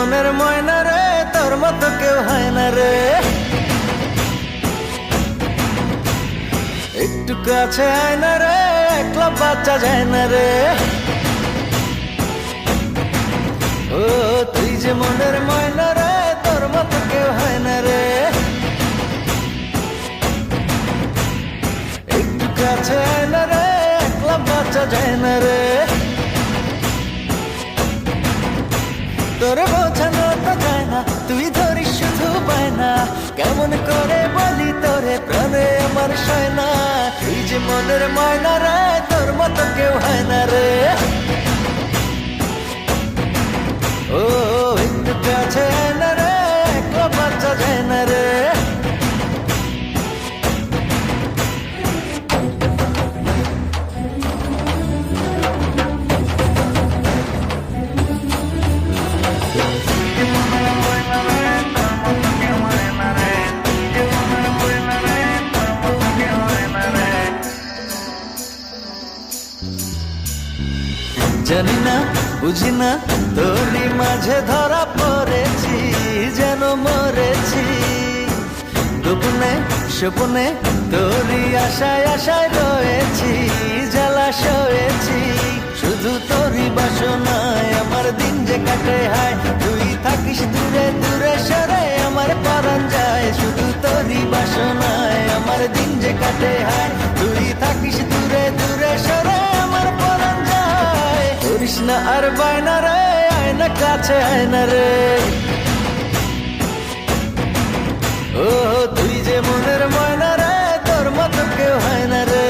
মনের ময়না রে, তোর মতো কেউ হয় না রে। একটু কাছে আয় না রে, একলা বাচ্চা যায় না রে। ও তুই যে মনের ময়না রে, তোর মতো কেউ হয় না রে। একটু কাছে আয় না রে, একলা বাচ্চা যায় না রে। তোরে বোঝানো তো যায় না, তুই ধরিস শুধু পায় না। কেমন করে বলি তোরে, প্রাণে আমার সয় না। তুই যে মনের ময়না রে, তোর মতো কেউ হয় না রে। ও একটু কাছে আয় না রে, একলা বাচ্চা যায় না রে। জানি না বুঝি না, তোরই মাঝে ধরা পড়েছি, যেন মরেছি। গোপনে স্বপ্নে তোরই আশায় আশায় রয়েছি, জ্বালা সয়েছি। শুধু তোরই বাসনায় আমার দিন যে কাটে হায়। তুই থাকিস দূরে দূরে সরে, আমার পরাণ যায়। শুধু তোরই বাসনায় আমার দিন যে কাটে হায়। তুই থাকিস দূরে দূরে সরে, আমার পরাণ যায়। করিস না আর বায়না রে, আয় না কাছে আয় না রে। ও তুই যে মনের ময়না রে, তোর মতো কেউ হয় না রে।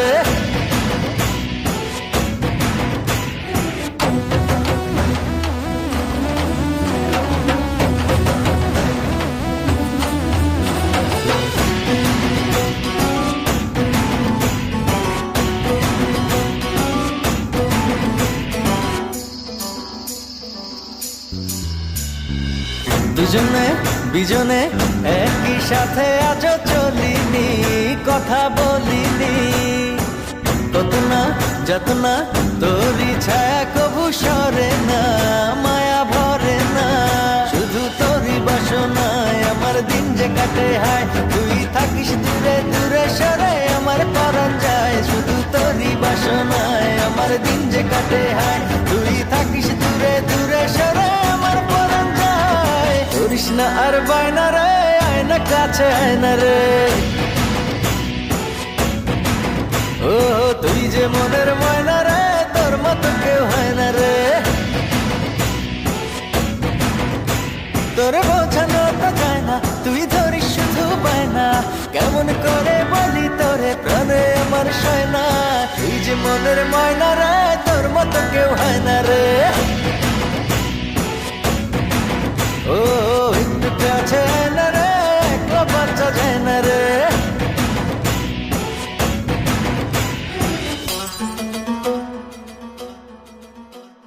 দুজনে বিজনে একই সাথে আজও চলিনি, কথা বলিনি। কত না যত না তোরই ছায়া কবু সরে না, মায়া ভরে না। শুধু তোরই বাসনায় আমার দিন যে কাটে হায়। তুই থাকিস দূরে দূরে সরে, আমার পরাণ যায়। শুধু তোরই বাসনায় আমার দিন যে কাটে হায়। তুই থাকিস দূরে দূরে সরে, আমার পরাণ যায়। করিস না আর বায়না রে, আয় না কাছে আয় না রে। ও তুই যে মনের ময়না রে, তোর মতো কেউ হয় না রে। তোরে বোঝানো তো যায় না, তুই ধরিস শুধু পায় না। কেমন করে বলি তোরে, প্রাণে আমার সয় না। তুই যে মনের ময়না রে, তোর মতো কেউ হয় না রে।